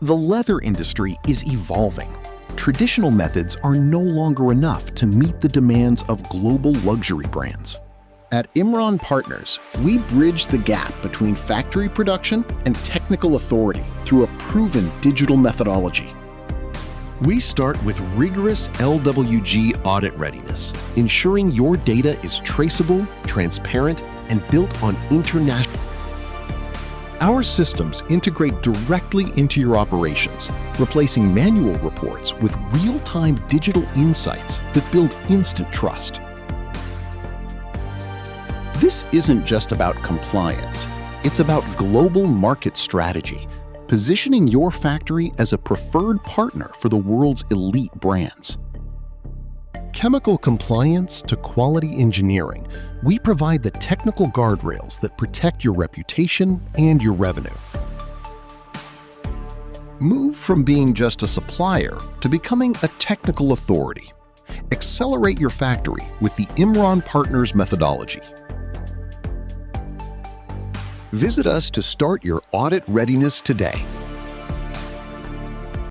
The leather industry is evolving. Traditional methods are no longer enough to meet the demands of global luxury brands. At Imran Partners, we bridge the gap between factory production and technical authority through a proven digital methodology. We start with rigorous LWG Audit Readiness, ensuring your data is traceable, transparent, and built on international. Our systems integrate directly into your operations, replacing manual reports with real-time digital insights that build instant trust. This isn't just about compliance. It's about global market strategy, positioning your factory as a preferred partner for the world's elite brands. Chemical compliance to quality engineering, we provide the technical guardrails that protect your reputation and your revenue. Move from being just a supplier to becoming a technical authority. Accelerate your factory with the Imran Partners Methodology. Visit us to start your audit readiness today.